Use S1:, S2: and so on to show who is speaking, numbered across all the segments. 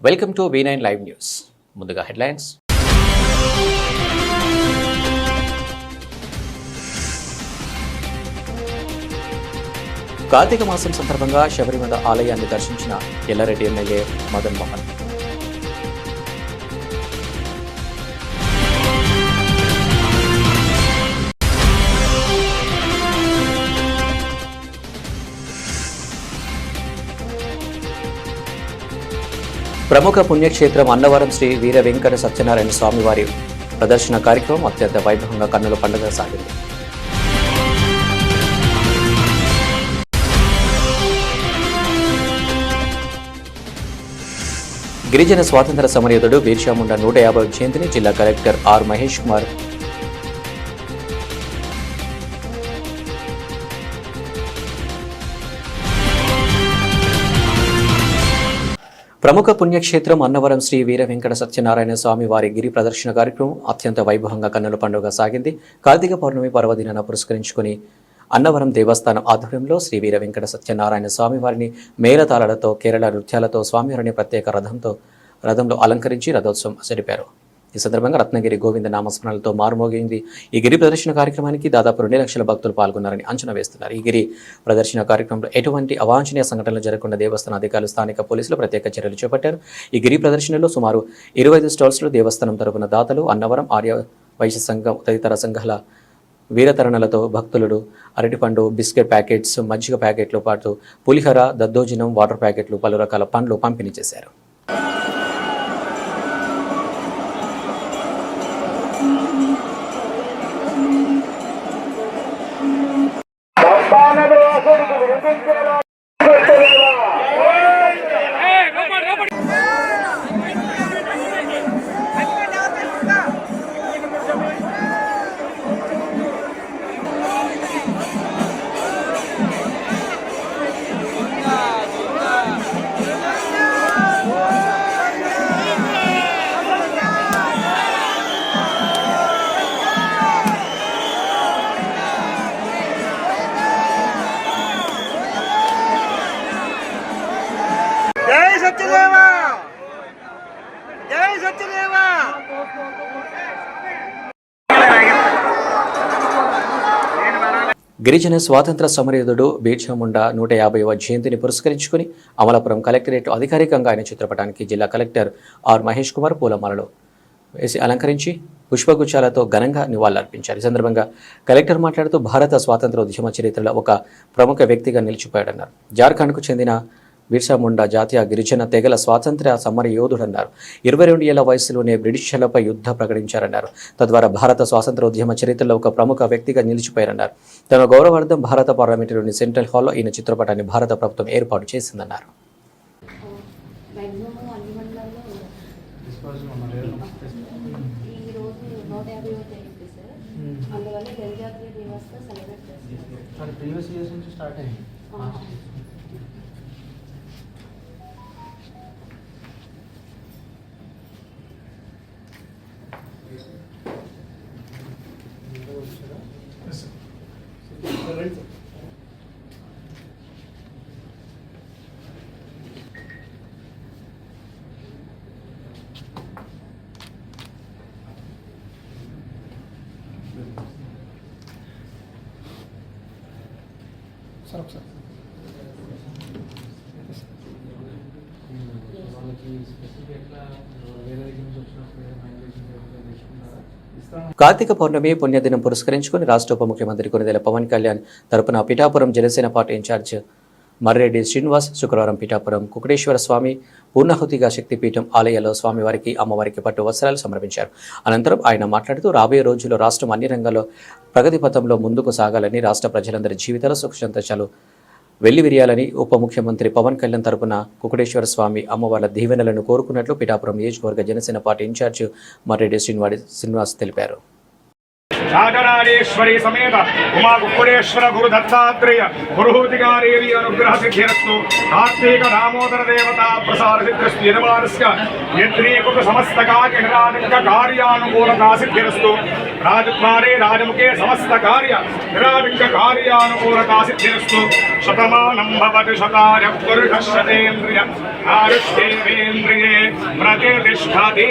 S1: Welcome to V9 live news. ముందుగా headlines. Karthika మాసం సందర్భంగా శబరిమల ఆలయాన్ని దర్శించిన ఎల్లారెడ్డి ఎమ్మెల్యే మదన్ మోహన్. ప్రముఖ పుణ్యక్షేత్రం అన్నవరం శ్రీ వీర వెంకట సత్యనారాయణ స్వామివారి ప్రదర్శన కార్యక్రమం అత్యంత వైభవంగా కన్నుల పండుగ సాగింది. గిరిజన స్వాతంత్ర సమరయోధుడు బిర్సా ముండా 150వ జయంతిని జిల్లా కలెక్టర్ ఆర్ మహేష్ కుమార్ ప్రముఖ పుణ్యక్షేత్రం అన్నవరం శ్రీ వీర వెంకట సత్యనారాయణ స్వామి వారి గిరి ప్రదర్శన కార్యక్రమం అత్యంత వైభవంగా కన్నుల పండుగ సాగింది. కార్తీక పౌర్ణమి పర్వదినాన్ని పురస్కరించుకుని అన్నవరం దేవస్థానం ఆధ్వర్యంలో శ్రీ వీర వెంకట సత్యనారాయణ స్వామి వారిని మేళతాళాలతో కేరళ నృత్యాలతో స్వామివారిని ప్రత్యేక రథంలో అలంకరించి రథోత్సవం జరిపారు. ఈ సందర్భంగా రత్నగిరి గోవింద నామస్మరణలతో మారుమోగింది. ఈ గిరి ప్రదర్శన కార్యక్రమానికి దాదాపు 2 లక్షల భక్తులు పాల్గొన్నారని అంచనా వేస్తున్నారు. ఈ గిరి ప్రదర్శన కార్యక్రమంలో ఎటువంటి అవాంఛనీయ సంఘటనలు జరగకుండా దేవస్థాన అధికారులు స్థానిక పోలీసులు ప్రత్యేక చర్యలు చేపట్టారు. ఈ గిరి ప్రదర్శనలో సుమారు 25 స్టాల్స్లో దేవస్థానం తరపున దాతలు, అన్నవరం ఆర్య వైశ్య సంఘం తదితర సంఘాల వీరతరణలతో భక్తులు అరటిపండు, బిస్కెట్ ప్యాకెట్స్, మజ్జిగ ప్యాకెట్లు పాటు పులిహోర, దద్దోజనం, వాటర్ ప్యాకెట్లు, పలు రకాల పండ్లు పంపిణీ చేశారు. గిరిజన స్వాతంత్ర సమరయోధుడు బిర్సా ముండా 150వ జయంతిని పురస్కరించుకుని అమలాపురం కలెక్టరేట్ అధికారికంగా ఆయన చిత్రపటానికి జిల్లా కలెక్టర్ ఆర్ మహేష్ కుమార్ పూలమాలలు వేసి అలంకరించి పుష్పగుచ్చాలతో ఘనంగా నివాళులర్పించారు. ఈ సందర్భంగా కలెక్టర్ మాట్లాడుతూ భారత స్వాతంత్ర ఉద్యమ చరిత్రలో ఒక ప్రముఖ వ్యక్తిగా నిలిచిపోయాడన్నారు. జార్ఖండ్కు చెందిన బిర్సా ముండా జాతీయ గిరిజన తెగల స్వాతంత్ర్య సమర యోధుడన్నారు. 22 ఏళ్ల వయసులోనే బ్రిటిషర్లపై యుద్ధ ప్రకటించారన్నారు. తద్వారా భారత స్వాతంత్ర ఉద్యమ చరిత్రలో ఒక ప్రముఖ వ్యక్తిగా నిలిచిపోయారన్నారు. తన గౌరవార్థం భారత పార్లమెంటులోని సెంట్రల్ హాల్లో ఈయన చిత్రపటాన్ని భారత ప్రభుత్వం ఏర్పాటు చేసిందన్నారు. కార్తీక పౌర్ణమి పుణ్యదినం పురస్కరించుకుని రాష్ట్ర ఉప ముఖ్యమంత్రి కొనిదెల పవన్ కళ్యాణ్ తరపున పిఠాపురం జనసేన పార్టీ ఇన్ఛార్జ్ మర్రెడ్డి శ్రీనివాస్ శుక్రవారం పిఠాపురం కుకుటేశ్వర స్వామి పూర్ణాహుతిగా శక్తిపీఠం ఆలయాల్లో స్వామివారికి, అమ్మవారికి పట్టు వస్త్రాలు సమర్పించారు. అనంతరం ఆయన మాట్లాడుతూ రాబోయే రోజుల్లో రాష్ట్రం అన్ని రంగాల్లో ప్రగతి పథంలో ముందుకు సాగాలని, రాష్ట్ర ప్రజలందరి జీవితాల సుఖ సంతోషాలు వెల్లివిరియాలని ఉప ముఖ్యమంత్రి పవన్ కళ్యాణ్ తరపున కుకుటేశ్వర స్వామి, అమ్మవార్ల దీవెనలను కోరుకున్నట్లు పిఠాపురం నియోజకవర్గ జనసేన పార్టీ ఇన్ఛార్జ్ మర్రెడ్డి శ్రీనివాస్ తెలిపారు.
S2: రాజరాజేశ్వరి సమేత ఉమా కుక్కుడేశ్వర గురు దత్తాత్రేయ పురుహూతికాదేవి అనుగ్రహ సిద్ధిరస్తు. కార్తీక దామోదర దేవతా ప్రసార సిద్ధిరస్తు. యజమానస్య యత్రీకుట సమస్త కార్యానుకూలతా సిద్ధిరస్తు. రాజకుమారే రాజముఖే సమస్త కార్య నిరావిఘ్న కార్యానుకూలతా సిద్ధిరస్తు. శతమానం భవతి శతాయ పురుషశతేంద్రియ ఆయుష్యేంద్రియే ప్రతిష్టతి.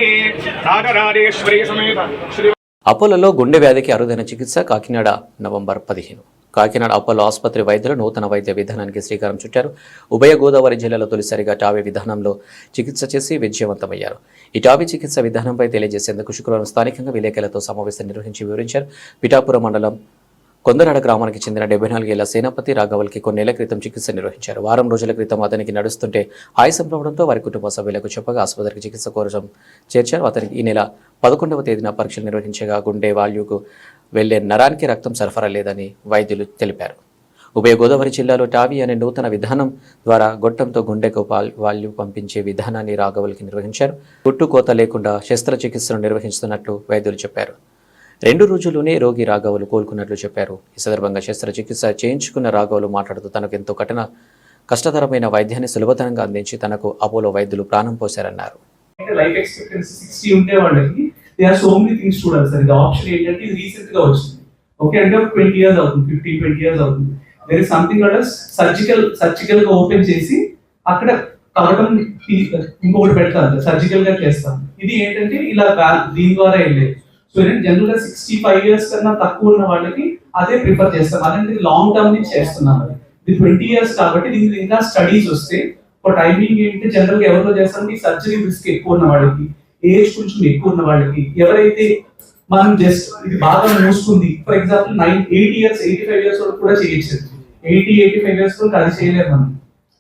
S2: రాజరాజేశ్వరి సమేత శ్రీ
S1: అపోలోలో గుండె వ్యాధికి అరుదైన చికిత్స కాకినాడ నవంబర్ 15. కాకినాడ అపోలో ఆసుపత్రి వైద్యులు నూతన వైద్య విధానానికి శ్రీకారం చుట్టారు. ఉభయ గోదావరి జిల్లాలో తొలిసారిగా టావీ విధానంలో చికిత్స చేసి విజయవంతమయ్యారు. ఈ టావీ చికిత్స విధానంపై తెలియజేసేందుకు శుక్రవారం స్థానికంగా విలేకరులతో సమావేశం నిర్వహించి వివరించారు. పిఠాపురం మండలం కొందరాడ గ్రామానికి చెందిన 74 ఏళ్ల సేనాపతి రాఘవల్కి కొన్నేళ్ల క్రితం చికిత్స నిర్వహించారు. వారం రోజుల క్రితం అతనికి నడుస్తుంటే ఆయాసం రావడంతో వారి కుటుంబ సభ్యులకు చెప్పగా ఆసుపత్రికి చికిత్స కోసం చేర్చారు. అతనికి ఈ నెల 11వ తేదీన పరీక్షలు నిర్వహించగా గుండె వాల్యూకు వెళ్లే నరానికి రక్తం సరఫరా లేదని వైద్యులు తెలిపారు. ఉభయ గోదావరి జిల్లాలో టావీ అనే నూతన విధానం ద్వారా గొట్టంతో గుండెకు వాల్యూ పంపించే విధానాన్ని రాఘవల్కి నిర్వహించారు. గుట్టుకోత లేకుండా శస్త్రచికిత్సను నిర్వహిస్తున్నట్లు వైద్యులు చెప్పారు. 2 రోజుల్లోనే రోగి రాఘవులు కోలుకున్నట్లు చెప్పారు. ఈ సందర్భంగా శస్త్రచికిత్స చేయించుకున్న రాఘవులు మాట్లాడుతూ తనకు ఎంతో కష్టతరమైన వైద్యాన్ని సులభతరంగా అందించి తనకు అపోలో వైద్యులు ప్రాణం పోశారన్నారు.
S3: లైఫ్ ఎక్స్పెక్టెన్సీ 60 ఉంటే వాళ్ళకి they are so many things చూడాలి సార్. ఇది ఆప్షన్ ఏంటంటే ఇది రీసెంట్ గా వచ్చింది. ఓకే అంటే 20 years అవుతుంది, 15-20 years అవుతుంది. దేర్ ఇస్ సంథింగ్ అంటే సర్జికల్ గా ఓపెన్ చేసి అక్కడ కవటం ఇంకొకటి పెడతారు, సర్జికల్ గా చేస్తాం. ఇది ఏంటంటే ఇలా దీని ద్వారా వెళ్ళేది. సో ఏంటంటే జనరల్ గా 65 years కన్నా తక్కువ ఉన్న వాళ్ళకి అదే ప్రిఫర్ చేస్తాం. అదంటే లాంగ్ టర్మ్ నుంచి చేస్తున్నాం. ఇది 20 years కాబట్టి దీనికి ఇంకా స్టడీస్ వస్తే ఒక టైమింగ్ ఏంటంటే జనరల్ గా ఎవరిలో చేస్తాం, ఈ సర్జరీ రిస్క్ ఎక్కువ ఉన్న వాళ్ళకి, ఏజ్ కొంచెం ఎక్కువ ఉన్న వాళ్ళకి, ఎవరైతే మనం జస్ట్ ఇది బాగా మూసుకుంది ఫర్ ఎగ్జాంపుల్ 80 years 85 years వరకు కూడా చేయొచ్చు. 80-85 years వరకు అది చేయలేము మనం.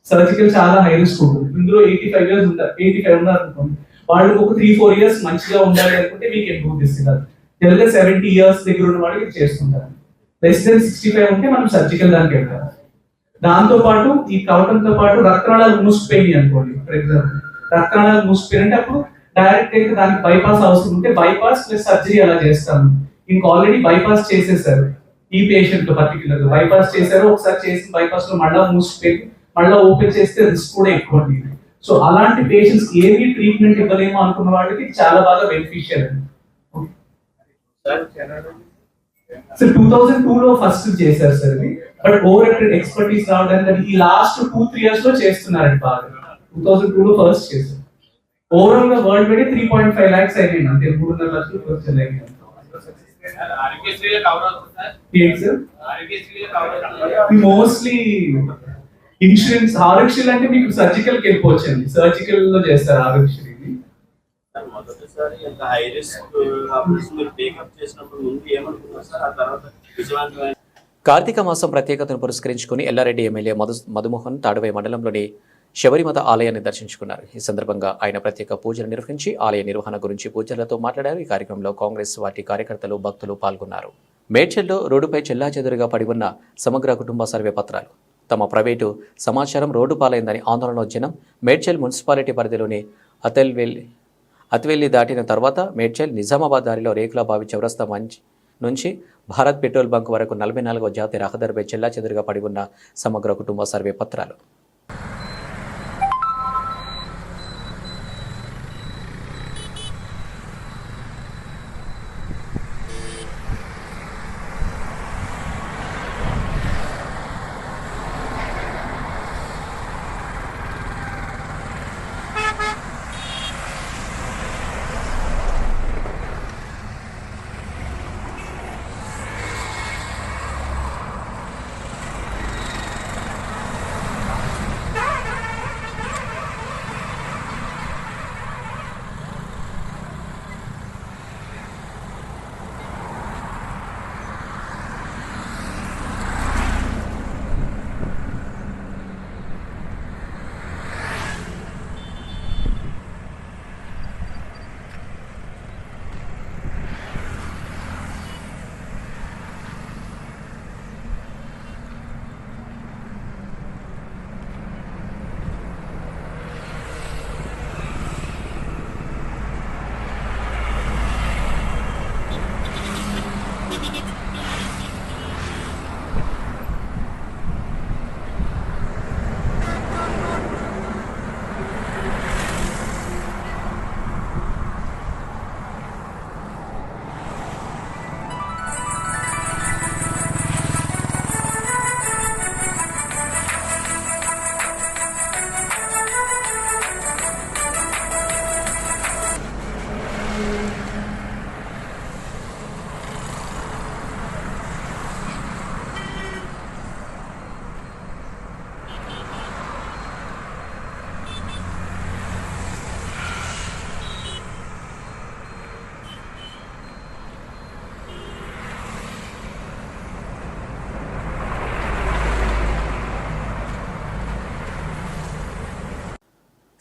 S3: సర్జికల్ చాలా హై రిస్క్ ఉంటుంది. ఇందులో 85 years ఉంటారు, 85 ఉన్నారు అనుకోండి, వాళ్ళకి ఒక 3-4 years మంచిగా ఉండాలి అనుకుంటే మీకు ఎక్కువ తీస్తున్నారు. జనరల్గా 70 years దగ్గర ఉన్న వాళ్ళకి చేస్తుంటారు. లెస్ దెన్ 65 ఉంటే మనం సర్జికల్ దానికి వెళ్తాం. దాంతో పాటు ఈ కవటంతో పాటు రక్తనాళాలు మూసిపోయింది అనుకోండి, ఫర్ ఎగ్జాంపుల్ రక్తనాళాలు మూసిపోయి అంటే అప్పుడు డైరెక్ట్ అయితే దానికి బైపాస్ అవసరం ఉంటే బైపాస్ ప్లస్ సర్జరీ అలా చేస్తాము. ఇంక ఆల్రెడీ బైపాస్ చేసేసారు ఈ పేషెంట్ లో పర్టికులర్ గా బైపాస్ చేశారు. ఒకసారి చేసిన బైపాస్ లో మళ్ళా మూసిపోయి మళ్ళీ ఓపెన్ చేస్తే రిస్క్ కూడా ఎక్కువ ఉంది. సో అలాంటి పేషెంట్స్ ఏమి ట్రీట్మెంట్ ఇవ్వలేమో అనుకున్న వాళ్ళకి చాలా బాగా బెనిఫిషియల్ అండి. సార్ 2002 లో ఫస్ట్ చేశారు సార్ ఇది, బట్ ఓవర్ ఎక్స్పర్టీస్ రావడానికి ఈ లాస్ట్ 2-3 years లో చేస్తున్నారండి బాగా. 2002 లో ఫస్ట్ చేశారు. ఓవరాల్ గా వరల్డ్ వైడ్ 3.5 lakhs అయినాయి అంతే, 3.5 లక్షలు ఖర్చు అయ్యాయి. మోస్ట్లీ ఇన్సూరెన్స్ ఆరోగ్యశ్రీ అంటే మీకు సర్జికల్ కి వెళ్ళిపోవచ్చు అండి, సర్జికల్ లో చేస్తారు ఆరోగ్యశ్రీ.
S4: మొదటిసారి ఎంత హై రిస్క్ ఆపరేషన్ మీరు టేకప్ చేసినప్పుడు ముందు ఏమనుకున్నారు సార్, ఆ తర్వాత విజయవంతమైన
S1: కార్తీక మాసం ప్రత్యేకతను పురస్కరించుకుని ఎల్లారెడ్డి ఎమ్మెల్యే మధుమోహన్ తాడువై మండలంలోని శబరిమత ఆలయాన్ని దర్శించుకున్నారు. ఈ సందర్భంగా ఆయన ప్రత్యేక పూజలు నిర్వహించి ఆలయ నిర్వహణ గురించి పూజలతో మాట్లాడారు. ఈ కార్యక్రమంలో కాంగ్రెస్ పార్టీ కార్యకర్తలు, భక్తులు పాల్గొన్నారు. మేడ్చల్లో రోడ్డుపై చెల్లాచెదురుగా పడి ఉన్న సమగ్ర కుటుంబ సర్వే పత్రాలు, తమ ప్రైవేటు సమాచారం రోడ్డు పాలైందని ఆందోళనలో జనం. మేడ్చల్ మున్సిపాలిటీ పరిధిలోని అత్వెల్లి దాటిన తర్వాత మేడ్చల్ నిజామాబాద్ దారిలో రేకులబావి చౌరస్తా నుంచి భారత్ పెట్రోల్ బంక్ వరకు 44వ జాతీయ రహదారిపై చెల్లాచెదురుగా పడి ఉన్న సమగ్ర కుటుంబ సర్వే పత్రాలు.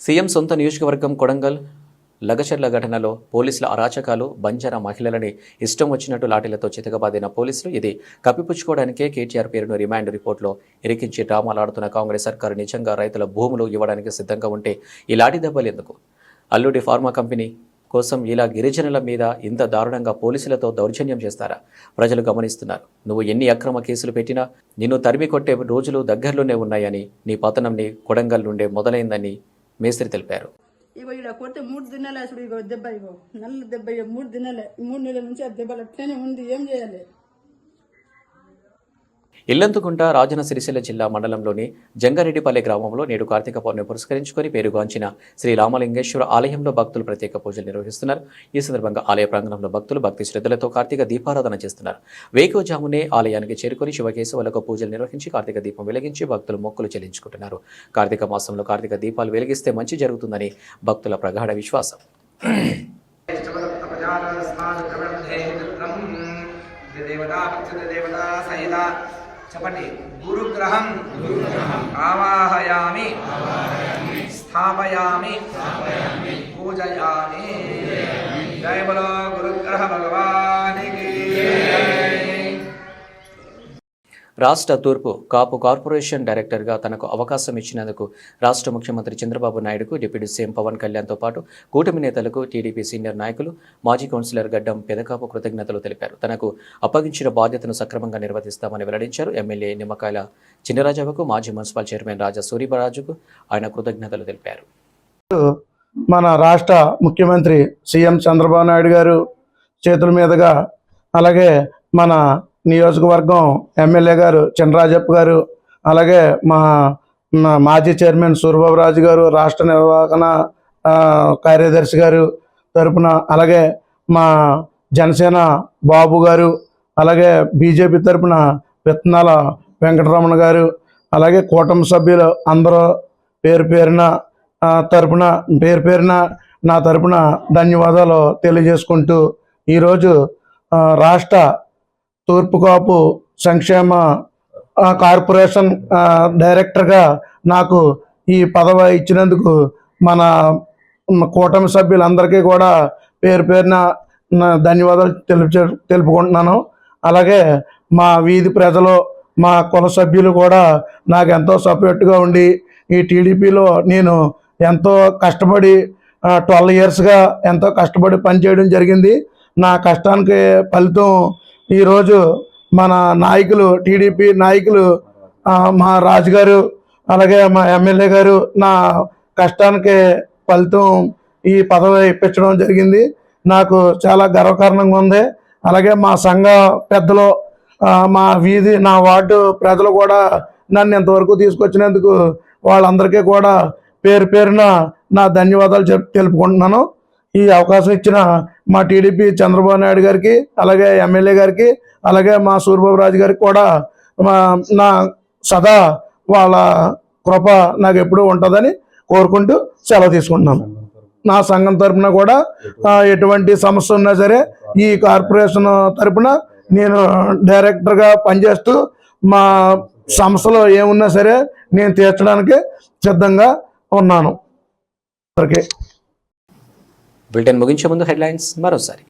S1: సీఎం సొంత నియోజకవర్గం కొడంగల్ లగచర్ల ఘటనలో పోలీసుల అరాచకాలు, బంజారా మహిళలని ఇష్టం వచ్చినట్టు లాఠీలతో చితకబాదిన పోలీసులు ఇది కప్పిపుచ్చుకోవడానికే కేటీఆర్ పేరును రిమాండ్ రిపోర్టులో ఇరికించి డ్రామాలాడుతున్న కాంగ్రెస్ సర్కారు నిజంగా రైతుల భూములు ఇవ్వడానికి సిద్ధంగా ఉంటే ఈ లాఠీ దెబ్బలు ఎందుకు? అల్లుడి ఫార్మా కంపెనీ కోసం ఇలా గిరిజనుల మీద ఇంత దారుణంగా పోలీసులతో దౌర్జన్యం చేస్తారా? ప్రజలు గమనిస్తున్నారు. నువ్వు ఎన్ని అక్రమ కేసులు పెట్టినా నిన్ను తరిమి కొట్టే రోజులు దగ్గరలోనే ఉన్నాయని, నీ పతనంని కొడంగల్ నుండే మొదలైందని మేస్త్రి తెలిపారు.
S5: ఇగో ఇక్కడ కొడితే 3 దినాలే అసలు ఇగో దెబ్బ, ఇగో నల్ల దెబ్బ, 3 దినాలే, 3 నెలల నుంచి ఆ దెబ్బలు అట్లనే ఉంది. ఏం చేయాలి?
S1: ఇల్లంతుకుంట రాజన్న సిరిసిల్ల జిల్లా మండలంలోని జంగారెడ్డిపల్లె గ్రామంలో నేడు కార్తీక పౌర్ణమి పురస్కరించుకొని పేరుగాంచిన శ్రీ రామలింగేశ్వర ఆలయంలో భక్తులు ప్రత్యేక పూజలు నిర్వహిస్తున్నారు. ఈ సందర్భంగా ఆలయ ప్రాంగణంలో భక్తులు భక్తి శ్రద్ధలతో కార్తీక దీపారాధన చేస్తున్నారు. వేకువజామునే ఆలయానికి చేరుకొని శివకేశవులకు పూజలు నిర్వహించి కార్తీక దీపం వెలిగించి భక్తులు మొక్కులు చెల్లించుకుంటున్నారు. కార్తీక మాసంలో కార్తీక దీపాలు వెలిగిస్తే మంచి జరుగుతుందని భక్తుల ప్రగాఢ విశ్వాసం.
S6: చెప్పండి. గురుగ్రహం ఆవాహయామి స్థాపయామి పూజయామి. జయ బలో గురుగ్రహ భగవానికి.
S1: రాష్ట్ర తూర్పు కాపు కార్పొరేషన్ డైరెక్టర్గా తనకు అవకాశం ఇచ్చినందుకు రాష్ట్ర ముఖ్యమంత్రి చంద్రబాబు నాయుడుకు డిప్యూటీ సీఎం పవన్ కళ్యాణ్తో పాటు కూటమి నేతలకు టీడీపీ సీనియర్ నాయకులు మాజీ కౌన్సిలర్ గడ్డం పెదకాపు కృతజ్ఞతలు తెలిపారు. తనకు అప్పగించిన బాధ్యతను సక్రమంగా నిర్వర్తిస్తామని వెల్లడించారు. ఎమ్మెల్యే నిమ్మకాయల చిన్నరాజావుకు మాజీ మున్సిపల్ చైర్మన్ రాజా సూరిబరాజుకు ఆయన కృతజ్ఞతలు తెలిపారు.
S7: మన రాష్ట్ర ముఖ్యమంత్రి సీఎం చంద్రబాబు నాయుడు గారు చేతుల మీదుగా, అలాగే మన నియోజకవర్గం ఎమ్మెల్యే గారు చినరాజప్ప గారు, అలాగే మా మాజీ చైర్మన్ సూరిబాబురాజు గారు, రాష్ట్ర నిర్వహణ కార్యదర్శి గారు తరపున, అలాగే మా జనసేన బాబు గారు, అలాగే బీజేపీ తరపున విత్తనాల వెంకటరమణ గారు, అలాగే కూటమి సభ్యులు అందరూ పేరు పేరున నా తరపున ధన్యవాదాలు తెలియజేసుకుంటూ, ఈరోజు రాష్ట్ర తూర్పు కాపు సంక్షేమ కార్పొరేషన్ డైరెక్టర్గా నాకు ఈ పదవి ఇచ్చినందుకు మన కూటమి సభ్యులందరికీ కూడా పేరు పేరున ధన్యవాదాలు తెలుపుకుంటున్నాను. అలాగే మా వీధి ప్రజలు, మా కుల సభ్యులు కూడా నాకు ఎంతో సపోర్ట్గా ఉండి, ఈ టీడీపీలో నేను ఎంతో కష్టపడి 12 ఇయర్స్గా ఎంతో కష్టపడి పనిచేయడం జరిగింది. నా కష్టానికి ఫలితం ఈరోజు మన నాయకులు, టీడీపీ నాయకులు, మా రాజుగారు, అలాగే మా ఎమ్మెల్యే గారు నా కష్టానికి ఫలితం ఈ పదవి ఇప్పించడం జరిగింది. నాకు చాలా గర్వకారణంగా ఉంది. అలాగే మా సంఘ పెద్దలు, మా వీధి, నా వార్డు ప్రజలు కూడా నన్ను ఇంతవరకు తీసుకొచ్చినందుకు వాళ్ళందరికీ కూడా పేరు పేరున నా ధన్యవాదాలు తెలుపుకుంటున్నాను. ఈ అవకాశం ఇచ్చిన మా టీడీపీ చంద్రబాబు నాయుడు గారికి, అలాగే ఎమ్మెల్యే గారికి, అలాగే మా సూరిబాబురాజు గారికి కూడా నా సదా వాళ్ళ కృప నాకు ఎప్పుడూ ఉంటుందని కోరుకుంటూ సెలవు తీసుకుంటున్నాను. నా సంఘం తరపున కూడా ఎటువంటి సమస్య ఉన్నా సరే ఈ కార్పొరేషన్ తరపున నేను డైరెక్టర్గా పనిచేస్తూ మా సంస్థలో ఏమున్నా సరే నేను తీర్చడానికి సిద్ధంగా ఉన్నాను. ఓకే.
S1: బులెటిన్ ముగించే ముందు హెడ్లైన్స్ మరోసారి.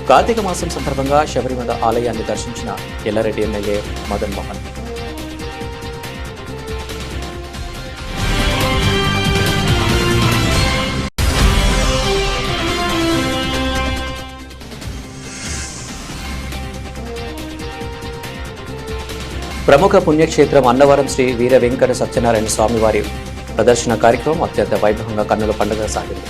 S1: కార్తీక మాసం సందర్భంగా శబరిమల ఆలయాన్ని దర్శించిన ఎల్లారెడ్డి ఎమ్మెల్యే మదన్ మోహన్. ప్రముఖ పుణ్యక్షేత్రం అన్నవరం శ్రీ వీర వెంకట సత్యనారాయణ స్వామి వారి ప్రదర్శన కార్యక్రమం అత్యంత వైభవంగా కన్నుల పండుగ సాగింది.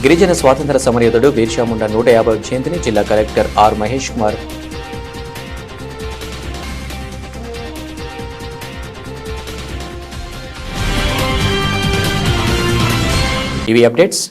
S1: గిరిజన స్వాతంత్ర సమరయోధుడు బిర్సా ముండా 150వ జయంతిని జిల్లా కలెక్టర్ ఆర్ మహేష్ కుమార్ ఇవి అప్డేట్స్.